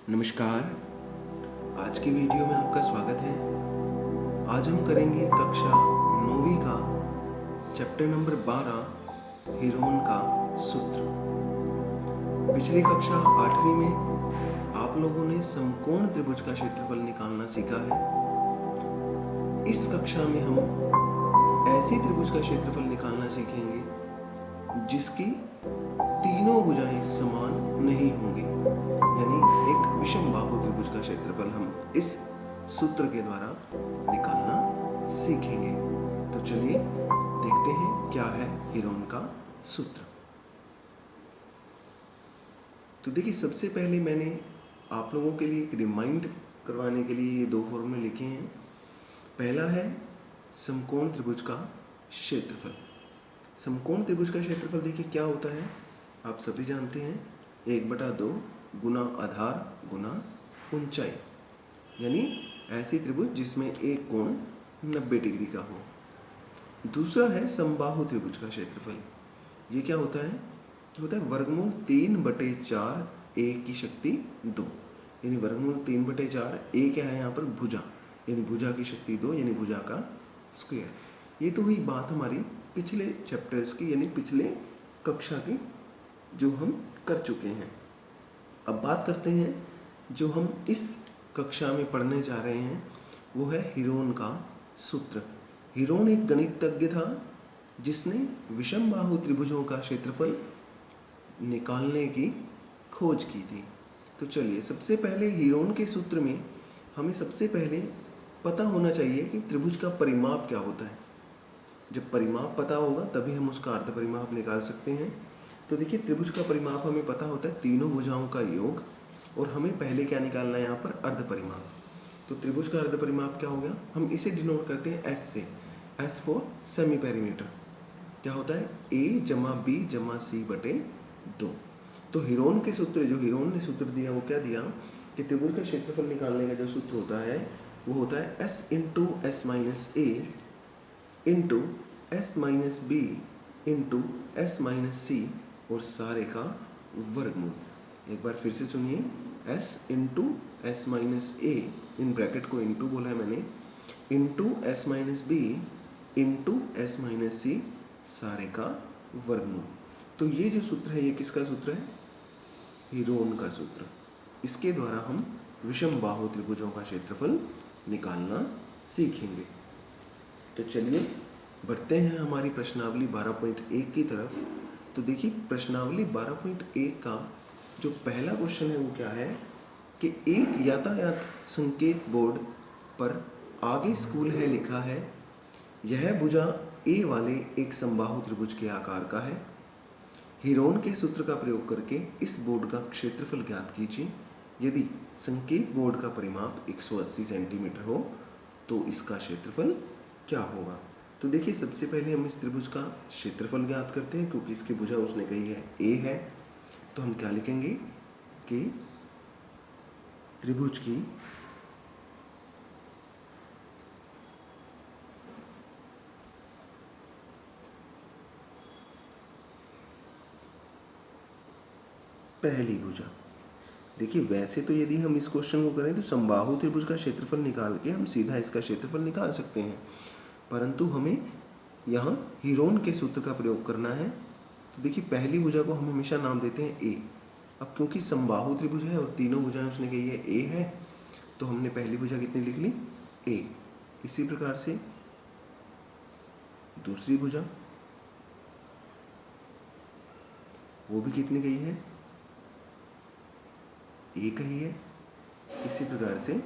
नमस्कार। आज की वीडियो में आपका स्वागत है। आज हम करेंगे कक्षा 9वीं का चैप्टर नंबर 12 हीरोन का सूत्र। पिछली कक्षा 8वीं में आप लोगों ने समकोण त्रिभुज का क्षेत्रफल निकालना सीखा है। इस कक्षा में हम ऐसे त्रिभुज का क्षेत्रफल निकालना सीखेंगे जिसकी तीनों भुजाएं समान नहीं होंगी, यानी एक विषम बाहु त्रिभुज का क्षेत्रफल हम इस सूत्र के द्वारा निकालना सीखेंगे। तो चलिए देखते हैं क्या है हीरोन का सूत्र। तो देखिए, सबसे पहले मैंने आप लोगों के लिए एक रिमाइंड करवाने के लिए ये दो फॉर्मूले लिखे हैं। पहला है समकोण त्रिभुज का क्षेत्रफल। समकोण त्रिभुज का क्षेत्रफल देखिए क्या होता है, आप सभी जानते हैं, 1/2 गुना आधार गुना ऊंचाई, यानी ऐसी त्रिभुज जिसमें एक कोण 90 डिग्री का हो। दूसरा है समबाहु त्रिभुज का क्षेत्रफल। ये क्या होता है? होता है वर्गमूल 3/4 a की शक्ति 2, यानी वर्गमूल 3/4 a क्या है यहाँ पर? भुजा, यानी भुजा की शक्ति 2, यानी भुजा का स्क्वायर। ये तो हुई बात हमारी पिछले चैप्टर्स की, यानी पिछले कक्षा की, जो हम कर चुके हैं। अब बात करते हैं जो हम इस कक्षा में पढ़ने जा रहे हैं, वो है हीरोन का सूत्र। हीरोन एक गणितज्ञ था जिसने विषम बाहु त्रिभुजों का क्षेत्रफल निकालने की खोज की थी। तो चलिए, सबसे पहले हीरोन के सूत्र में हमें सबसे पहले पता होना चाहिए कि त्रिभुज का परिमाप क्या होता है। जब परिमाप पता होगा तभी हम उसका अर्ध परिमाप निकाल सकते हैं। तो देखिए, त्रिभुज का परिमाप हमें पता होता है तीनों भुजाओं का योग, और हमें पहले क्या निकालना है यहाँ पर? अर्ध परिमाप। तो त्रिभुज का अर्ध परिमाप क्या हो गया? हम इसे डिनोट करते हैं एस से, एस फॉर सेमी पेरीमीटर। क्या होता है? a जमा बी जमा सी बटे 2। तो हीरोन के सूत्र, जो हीरोन ने सूत्र दिया, वो क्या दिया कि त्रिभुज का क्षेत्रफल निकालने का जो सूत्र होता है वो होता है s into S minus A into S minus B into S minus C, और सारे का वर्गमूल। एक बार फिर से सुनिए, s into S minus A, in bracket को इंटू बोला है मैंने, into S minus B into S minus C, सारे का वर्गमूल। तो ये जो सूत्र है, ये किसका सूत्र है? हीरोन का सूत्र। इसके द्वारा हम विषम बाहु त्रिभुजों का क्षेत्रफल निकालना सीखेंगे। तो चलिए बढ़ते हैं हमारी प्रश्नावली 12.1 की तरफ। तो देखिए, प्रश्नावली 12.1 का जो पहला क्वेश्चन है वो क्या है कि एक यातायात संकेत बोर्ड पर आगे स्कूल है लिखा है। यह भुजा ए वाले एक समबाहु त्रिभुज के आकार का है। हीरोन के सूत्र का प्रयोग करके इस बोर्ड का क्षेत्रफल ज्ञात कीजिए। यदि संकेत बोर्ड का परिमाप 180 सेंटीमीटर हो तो इसका क्षेत्रफल क्या होगा? तो देखिए, सबसे पहले हम इस त्रिभुज का क्षेत्रफल ज्ञात करते हैं, क्योंकि इसकी भुजा उसने कही है ए है। तो हम क्या लिखेंगे कि त्रिभुज की पहली भुजा। देखिए, वैसे तो यदि हम इस क्वेश्चन को करें तो समबाहु त्रिभुज का क्षेत्रफल निकाल के हम सीधा इसका क्षेत्रफल निकाल सकते हैं, परंतु हमें यहाँ हीरोन के सूत्र का प्रयोग करना है। तो देखिए, पहली भुजा को हम हमेशा नाम देते हैं ए। अब क्योंकि समबाहु त्रिभुज है और तीनों भुजाएं उसने कही है ए है, तो हमने पहली भुजा कितनी लिख ली? ए। इसी प्रकार से दूसरी भुजा, वो भी कितनी गई है? ए कही है। इसी प्रकार से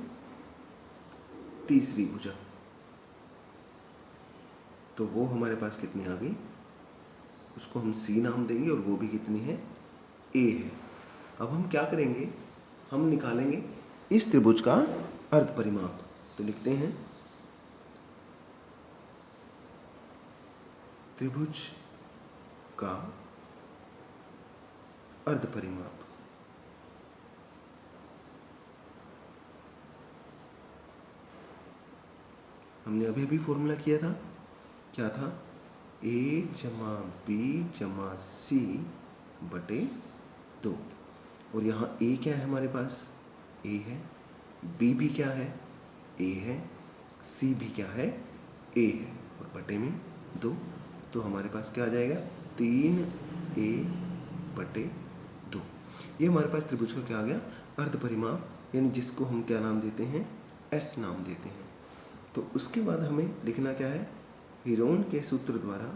तीसरी भुजा, तो वो हमारे पास कितनी आ गई? उसको हम सी नाम देंगे, और वो भी कितनी है? ए है। अब हम क्या करेंगे? हम निकालेंगे इस त्रिभुज का अर्ध परिमाप। तो लिखते हैं त्रिभुज का अर्ध परिमाप। हमने अभी अभी फॉर्मूला किया था, क्या था? a जमा बी जमा सी बटे 2, और यहाँ a क्या है हमारे पास? ए है, बी भी क्या है, ए है, सी भी क्या है, ए है, और बटे में 2, तो हमारे पास क्या आ जाएगा 3a/2। ये हमारे पास त्रिभुज का क्या आ गया, अर्ध परिमाप, यानी जिसको हम क्या नाम देते हैं, एस नाम देते हैं। तो उसके बाद हमें लिखना क्या है, हीरोन के सूत्र द्वारा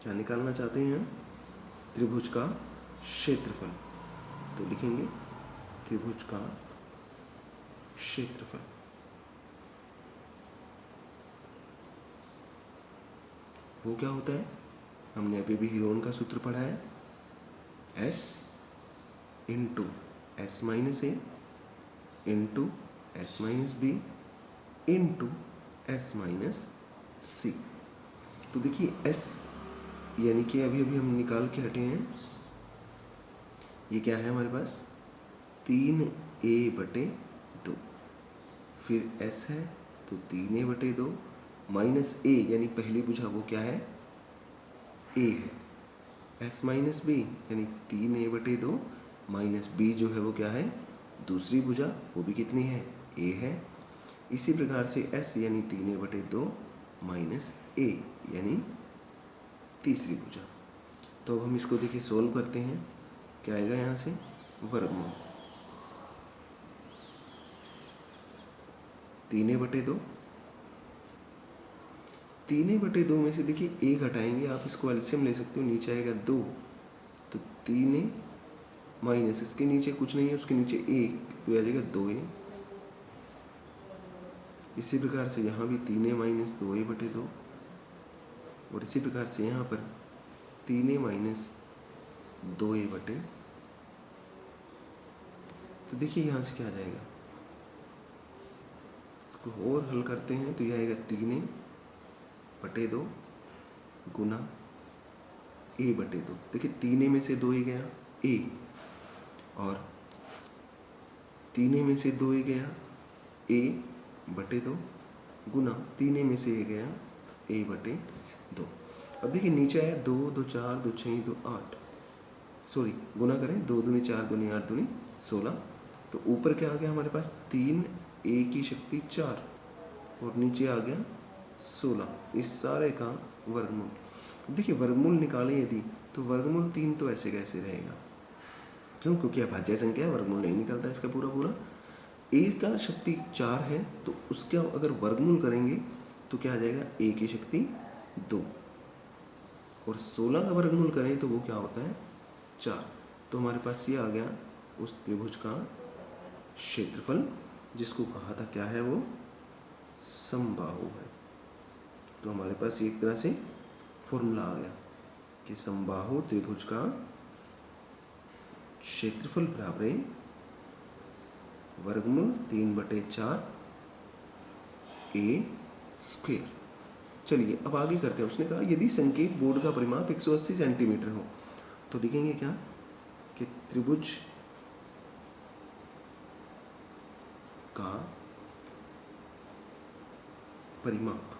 क्या निकालना चाहते हैं, त्रिभुज का क्षेत्रफल। तो लिखेंगे त्रिभुज का क्षेत्रफल। वो क्या होता है, हमने अभी भी हीरोन का सूत्र पढ़ा है, S into S minus A into S minus B into S minus C. तो देखिए S यानी कि अभी अभी हम निकाल के हटे हैं, ये क्या है हमारे पास 3a/2, फिर S है तो 3a/2 माइनस ए यानी पहली भुजा वो क्या है, a है, s माइनस बी यानी 3a/2 माइनस बी जो है वो क्या है, दूसरी भुजा, वो भी कितनी है, a है। इसी प्रकार से s यानी 3a/2 माइनस a यानी तीसरी भुजा। तो अब हम इसको देखिए सोल्व करते हैं, क्या आएगा यहाँ से, वर्गमूल 3a/2, 3a/2 में से देखिए एक हटाएंगे, आप इसको एलसीएम ले सकते हो, नीचे आएगा 2, तो 3a माइनस इसके नीचे कुछ नहीं है, उसके नीचे एक, तो आ जाएगा 2a। इसी प्रकार से यहाँ भी 3a माइनस 2a/2, और इसी प्रकार से यहाँ पर 3a माइनस 2a/, तो देखिए यहाँ से क्या आ जाएगा, इसको और हल करते हैं तो यह आएगा 3a/2 गुना a/2। देखिए 3a में से 2a गया a, और 3a में से 2a गया a/2 गुना 3a में से a गया a/2। अब देखिए नीचे आया 2 2 4 2 6 2 8, सॉरी गुना करें, 2 दूनी 4 दूनी 8 दूनी 16, तो ऊपर क्या आ गया हमारे पास 3a की शक्ति 4 और नीचे आ गया 16, इस सारे का वर्गमूल। देखिए वर्गमूल निकालें यदि, तो वर्गमूल 3 तो ऐसे कैसे रहेगा, क्यों, क्योंकि अभाज्य संख्या है, वर्गमूल नहीं निकलता इसका पूरा पूरा। a का शक्ति 4 है तो उसका अगर वर्गमूल करेंगे तो क्या आ जाएगा, a की शक्ति 2, और 16 का वर्गमूल करें तो वो क्या होता है 4। तो हमारे पास ये आ गया उस त्रिभुज का क्षेत्रफल, जिसको कहा था क्या है, वो समबाहु है। तो हमारे पास एक तरह से फॉर्मूला आ गया कि समबाहु त्रिभुज का क्षेत्रफल बराबर है वर्गमूल 3/4 a²। चलिए अब आगे करते हैं। उसने कहा यदि संकेत बोर्ड का परिमाप 180 सेंटीमीटर हो तो लिखेंगे क्या कि त्रिभुज का परिमाप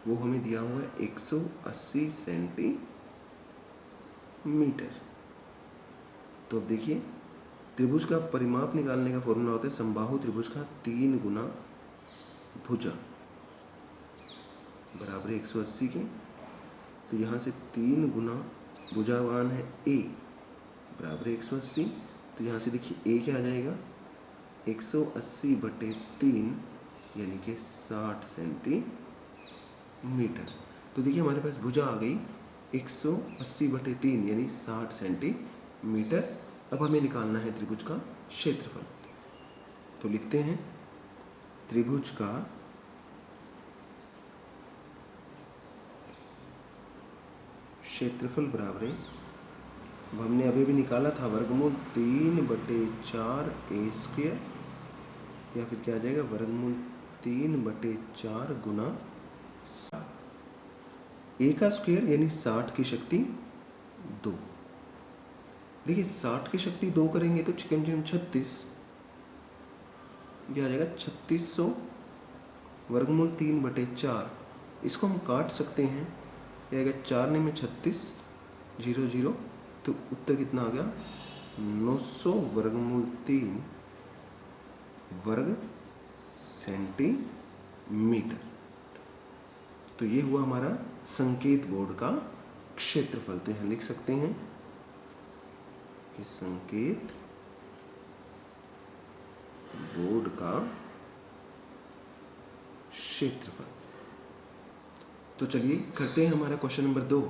वो हमें दिया हुआ है 180 सेंटीमीटर। तो अब देखिए त्रिभुज का परिमाप निकालने का फॉर्मूला होता है समबाहु त्रिभुज का 3 गुना भुजा बराबर 180 के, तो यहाँ से 3 गुना भुजावान है a बराबर 180, तो यहाँ से देखिए a क्या आ जाएगा 180/3 यानी कि 60 सेंटीमीटर। तो देखिए हमारे पास भुजा आ गई 180/3 यानी 60 सेंटीमीटर। अब हमें निकालना है त्रिभुज का क्षेत्रफल। तो लिखते हैं त्रिभुज का क्षेत्रफल बराबर है, अब हमने अभी भी निकाला था वर्गमूल 3/4 a², या फिर क्या आ जाएगा वर्गमूल 3/4 गुना a का स्क्वायर यानी 60 की शक्ति 2। देखिए 60 की शक्ति 2 करेंगे तो चिकन 36, यह आ जाएगा 3600 वर्गमूल 3/4, इसको हम काट सकते हैं। ये अगर 4 में 36, 0 0, तो उत्तर कितना आ गया 900 वर्गमूल 3 वर्ग सेंटीमीटर। तो ये हुआ हमारा संकेत बोर्ड का क्षेत्रफल। तो यहाँ लिख सकते हैं कि संकेत बोर्ड का क्षेत्रफल। तो चलिए करते हैं हमारा क्वेश्चन नंबर 2।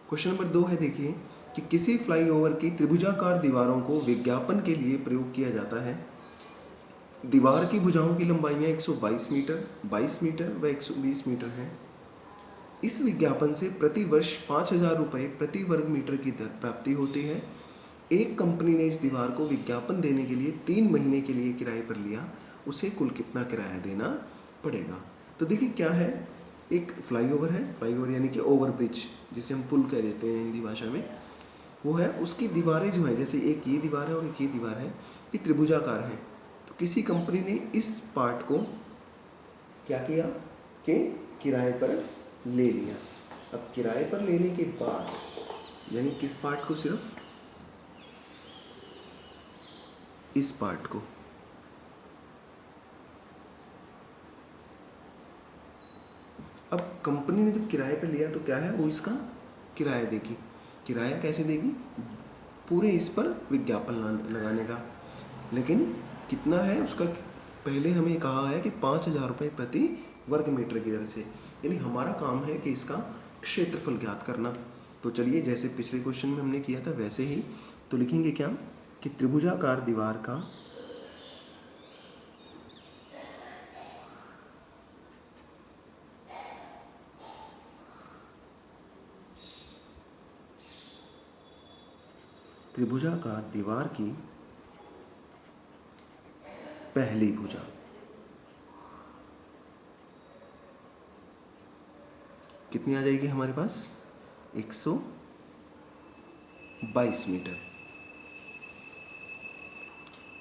क्वेश्चन नंबर 2 है, देखिए कि किसी फ्लाईओवर की त्रिभुजाकार दीवारों को विज्ञापन के लिए प्रयोग किया जाता है। दीवार की भुजाओं की लंबाइयाँ 122 मीटर, 22 मीटर व 120 मीटर हैं। इस विज्ञापन से प्रति वर्ष 5,000 रुपये प्रति वर्ग मीटर की दर प्राप्ति होती है। एक कंपनी ने इस दीवार को विज्ञापन देने के लिए 3 महीने के लिए किराए पर लिया, उसे कुल कितना किराया देना पड़ेगा। तो देखिए क्या है, एक फ्लाईओवर है, फ्लाईओवर यानी कि ओवरब्रिज, जिसे हम पुल कह देते हैं हिंदी भाषा में, वो है। उसकी दीवारें जो है, जैसे एक ये दीवार है और एक ये दीवार है, ये त्रिभुजाकार हैं। तो किसी कंपनी ने इस पार्ट को क्या किया कि किराए पर ले लिया। अब किराए पर लेने के बाद यानी किस पार्ट को, सिर्फ इस पार्ट को, अब कंपनी ने जब किराए पे लिया तो क्या है, वो इसका किराया देगी। किराया कैसे देगी, पूरे इस पर विज्ञापन लगाने का। लेकिन कितना है उसका, पहले हमें कहा है कि 5,000 रुपये प्रति वर्ग मीटर की दर से, यानी हमारा काम है कि इसका क्षेत्रफल ज्ञात करना। तो चलिए जैसे पिछले क्वेश्चन में हमने किया था वैसे ही तो लिखेंगे क्या कि त्रिभुजाकार दीवार का त्रिभुजाकार दीवार की पहली भुजा कितनी आ जाएगी हमारे पास, 122 मीटर।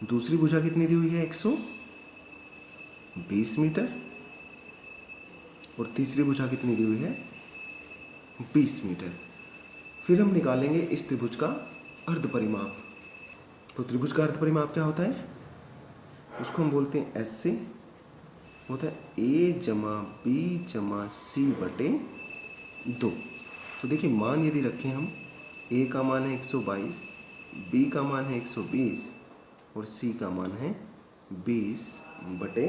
दूसरी भुजा कितनी दी हुई है, 120 मीटर। और तीसरी भुजा कितनी दी हुई है, 20 मीटर। फिर हम निकालेंगे इस त्रिभुज का अर्ध परिमाप। तो त्रिभुज का अर्ध परिमाप क्या होता है, उसको हम बोलते हैं एस से, होता है a जमा b जमा c बटे 2। तो देखिए मान यदि रखें हम, a का मान है 122, b का मान है 120 और c का मान है 20 बटे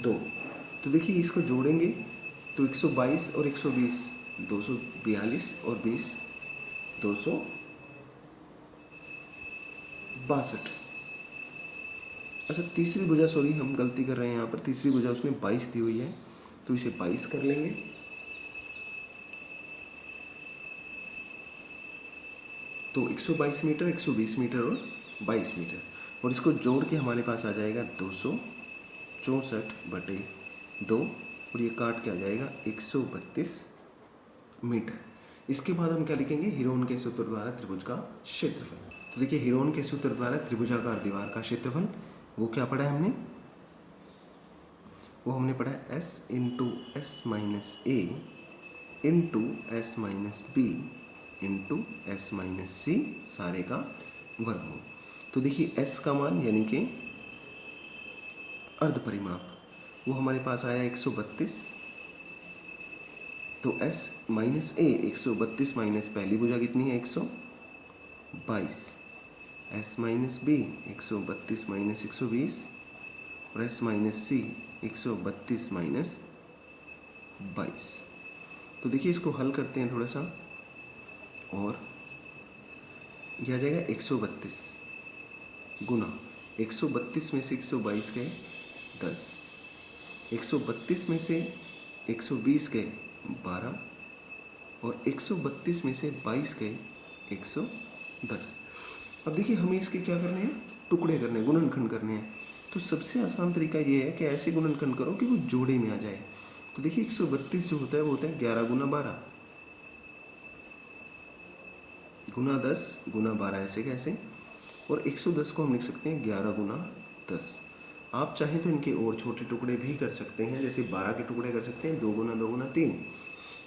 2। तो देखिए इसको जोड़ेंगे तो 122 और 120 242 और 20 262। अच्छा तीसरी भुजा, सॉरी हम गलती कर रहे हैं यहाँ पर, तीसरी भुजा उसने 22 दी हुई है, तो इसे 22 कर लेंगे। तो 122 मीटर, 120 मीटर और 22 मीटर, और इसको जोड़ के हमारे पास आ जाएगा 264 बटे 2, और ये काट के आ जाएगा 132 मीटर। इसके बाद हम क्या लिखेंगे, हिरोन के सूत्र द्वारा त्रिभुज का क्षेत्रफल। तो देखिए हिरोन के सूत्र द्वारा त्रिभुजाकार दीवार का क्षेत्रफल वो क्या पढ़ा है हमने, वो हमने पढ़ा है s into S minus A into S minus B into S minus C सारे का वर्गमूल। तो देखिए s का मान यानी कि अर्ध परिमाप वो हमारे पास आया 132। तो s माइनस ए 132 माइनस पहली भुजा कितनी है 122, s माइनस बी 132 माइनस 120 और s माइनस सी 132 माइनस 22। तो देखिए इसको हल करते हैं थोड़ा सा, और यह आ जाएगा 132 गुना 132 में से 122 गए 10, 132 में से 120 गए 12 और 132 में से 22 गए 110। अब देखिए हमें इसके क्या करने हैं, टुकड़े करने हैं, गुणनखंड करने हैं। तो सबसे आसान तरीका ये है कि ऐसे गुणनखंड करो कि वो जोड़े में आ जाए। तो देखिए 132 जो होता है वो होता है 11 गुना 12 गुना 10 गुना 12, ऐसे कैसे, और 110 को हम लिख सकते हैं 11 गुना 10। आप चाहें तो इनके और छोटे टुकड़े भी कर सकते हैं, जैसे 12 के टुकड़े कर सकते हैं, 2 गुना 2 गुना 3,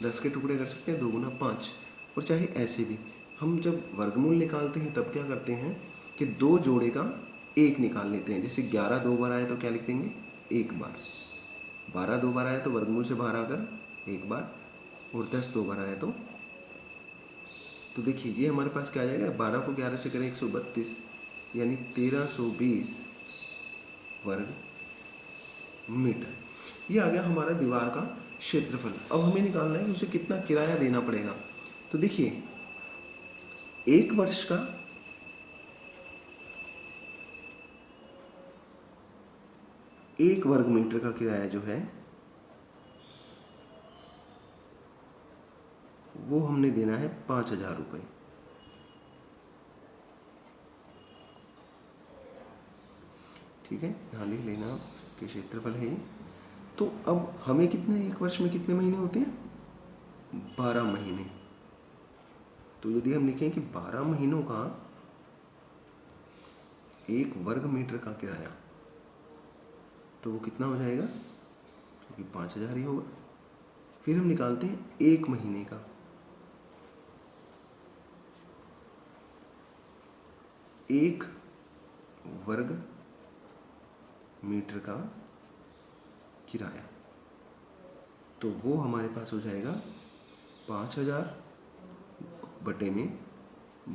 10 के टुकड़े कर सकते हैं, 2 गुना 5, और चाहे ऐसे भी। हम जब वर्गमूल निकालते हैं तब क्या करते हैं कि 2 जोड़े का 1 निकाल लेते हैं। जैसे 11 2 बार आए तो क्या लिख देंगे, 1 बार। 12 2 बार आए तो वर्गमूल से बाहर आकर 1 बार, और 10 2 बार आए तो देखिए ये हमारे पास क्या आ जाएगा, 12 को 11 से करें 132, यानी 1320 वर्ग मीटर। ये आ गया हमारा दीवार का क्षेत्रफल। अब हमें निकालना है कि उसे कितना किराया देना पड़ेगा। तो देखिए, एक वर्ष का 1 वर्ग मीटर का किराया जो है वो हमने देना है 5,000 रुपये। ठीक है, यहाँ लिख लेना कि क्षेत्रफल है। तो अब हमें कितने, एक वर्ष में कितने महीने होते हैं, 12 महीने। तो यदि हम लिखें कि 12 महीनों का 1 वर्ग मीटर का किराया, तो वो कितना हो जाएगा, क्योंकि 5,000 ही होगा। फिर हम निकालते हैं 1 महीने का। 1 वर्ग मीटर का किराया, तो वो हमारे पास हो जाएगा 5,000 बटे में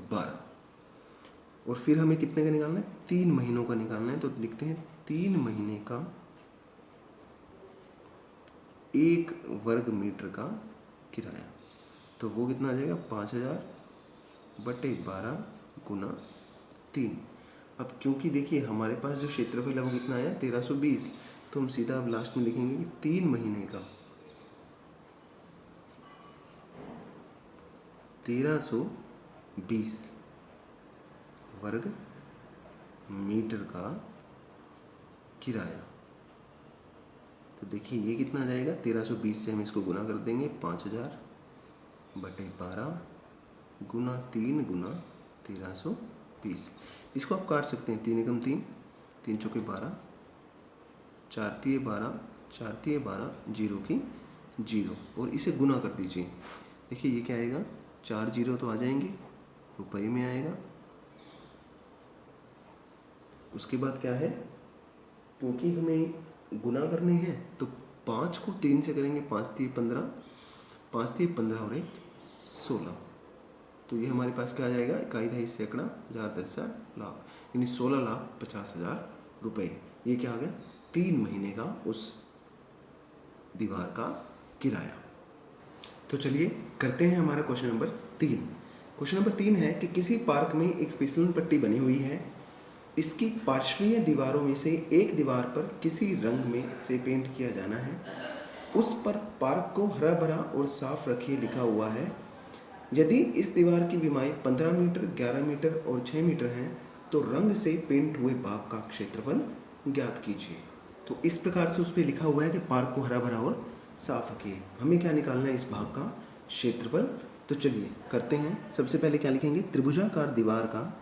12। और फिर हमें कितने का निकालना है, 3 महीनों का निकालना है। तो लिखते हैं 3 महीने का 1 वर्ग मीटर का किराया, तो वो कितना आ जाएगा, 5,000 बटे 12 गुना 3। अब क्योंकि देखिए हमारे पास जो क्षेत्रफल है वो कितना आया, 1320, तो हम सीधा अब लास्ट में लिखेंगे कि 3 महीने का 1320 वर्ग मीटर का किराया। तो देखिए ये कितना आ जाएगा, 1320 से हम इसको गुना कर देंगे, 5,000 बटे 12 गुना 3 गुना 1320। इसको आप काट सकते हैं, 3 एकम 3, 3 चौके 12, 4 तिये 12, 4 तिये 12, 0 की 0, और इसे गुना कर दीजिए। देखिए ये क्या आएगा, 4 जीरो तो आ जाएंगे, रुपये में आएगा। उसके बाद क्या है, क्योंकि हमें गुना करने हैं तो 5 को 3 से करेंगे, 5 तिये 15, 5 तिये 15 और 1 16। तो ये हमारे पास क्या आ जाएगा, इकाई दहाई सैकड़ा, 10,000 लाख, यानी 16,50,000 रुपये। ये क्या आ गया, 3 महीने का उस दीवार का किराया। तो चलिए करते हैं हमारा क्वेश्चन नंबर 3। क्वेश्चन नंबर 3 है कि किसी पार्क में एक फिसलन पट्टी बनी हुई है। इसकी पार्श्वीय दीवारों में से एक दीवार पर किसी रंग में से पेंट किया जाना है। उस पर पार्क को हरा भरा और साफ रखिए लिखा हुआ है। यदि इस दीवार की विमाएं 15 मीटर, 11 मीटर और 6 मीटर हैं तो रंग से पेंट हुए भाग का क्षेत्रफल ज्ञात कीजिए। तो इस प्रकार से उस पर लिखा हुआ है कि पार्क को हरा भरा और साफ रखिए। हमें क्या निकालना है, इस भाग का क्षेत्रफल। तो चलिए करते हैं। सबसे पहले क्या लिखेंगे, त्रिभुजाकार दीवार का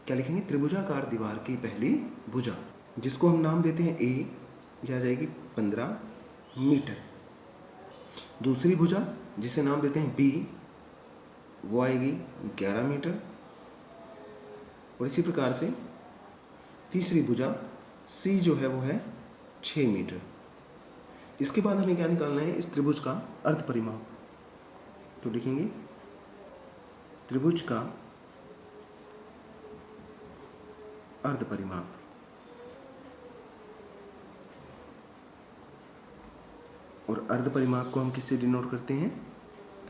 क्या लिखेंगे, त्रिभुजाकार दीवार की पहली भुजा, जिसको हम नाम देते हैं ए, यह आ जाएगी 15 मीटर। दूसरी भुजा जिसे नाम देते हैं बी, वो आएगी 11 मीटर। और इसी प्रकार से तीसरी भुजा सी जो है वो है 6 मीटर। इसके बाद हमें क्या निकालना है, इस त्रिभुज का अर्ध परिमाप। तो लिखेंगे त्रिभुज का अर्ध परिमाप। और अर्ध परिमाप को हम किससे डिनोट करते हैं,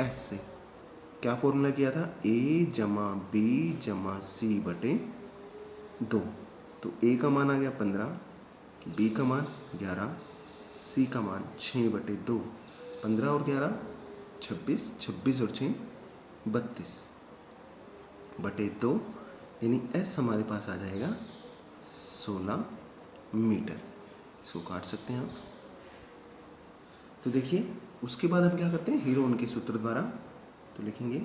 एस से। क्या फॉर्मूला किया था, ए जमा बी जमा सी बटे 2। तो ए का मान आ गया 15, बी का मान 11, सी का मान 6 बटे 2। 15 और 11 26, 26 और 6 32 बटे 2, यानी एस हमारे पास आ जाएगा 16 मीटर। इसको काट सकते हैं आप। तो देखिए उसके बाद हम क्या करते हैं, हीरोन के सूत्र द्वारा। तो लिखेंगे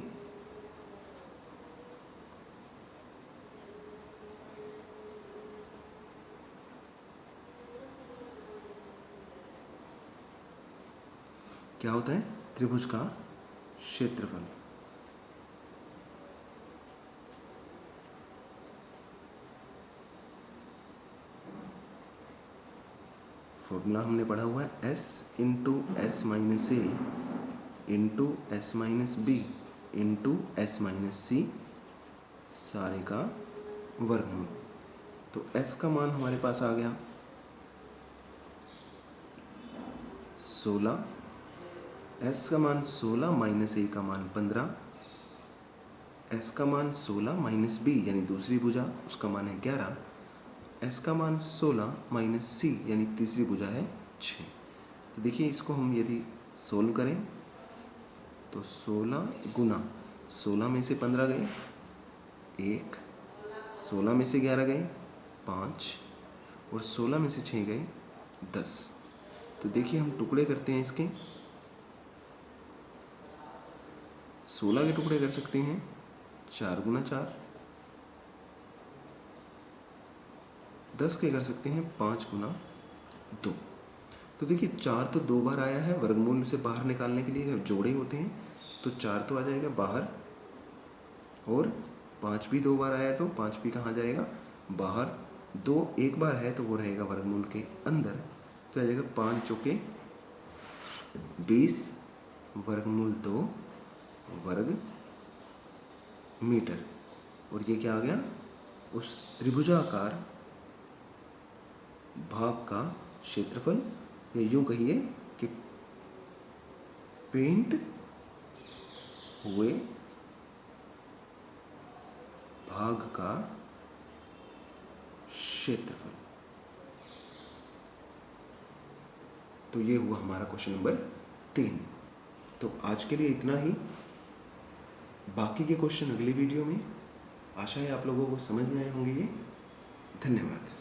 क्या होता है? त्रिभुज का क्षेत्रफल। फॉर्मूला हमने पढ़ा हुआ है s into S minus A into S minus B into S minus C सारे का वर्गमूल। तो s का मान हमारे पास आ गया 16, s का मान 16 माइनस a का मान 15, s का मान 16 माइनस b यानी दूसरी भुजा उसका मान है 11, s का मान 16 माइनस c यानी तीसरी भुजा है 6। तो देखिए इसको हम यदि सोल्व करें तो 16 गुना 16 में से 15 गए 1, 16 में से 11 गए 5 और 16 में से 6 गए 10। तो देखिए हम टुकड़े करते हैं इसके, 16 के टुकड़े कर सकते हैं 4 गुना 4, 10 के कर सकते हैं 5 गुना 2। तो देखिए 4 तो 2 बार आया है, वर्गमूल से बाहर निकालने के लिए जब जोड़े होते हैं तो 4 तो आ जाएगा बाहर, और 5 भी 2 बार आया तो 5 भी कहाँ जाएगा? बाहर। 2 एक बार है तो वो रहेगा वर्गमूल के अंदर, तो आ जाएगा 5 चौके 20 वर्गमूल 2 वर्ग मीटर। और ये क्या आ गया? उस त्रिभुजाकार भाग का क्षेत्रफल, या यूं कहिए कि पेंट हुए भाग का क्षेत्रफल। तो ये हुआ हमारा क्वेश्चन नंबर 3। तो आज के लिए इतना ही, बाकी के क्वेश्चन अगले वीडियो में। आशा है आप लोगों को समझ में आए होंगे ये। धन्यवाद।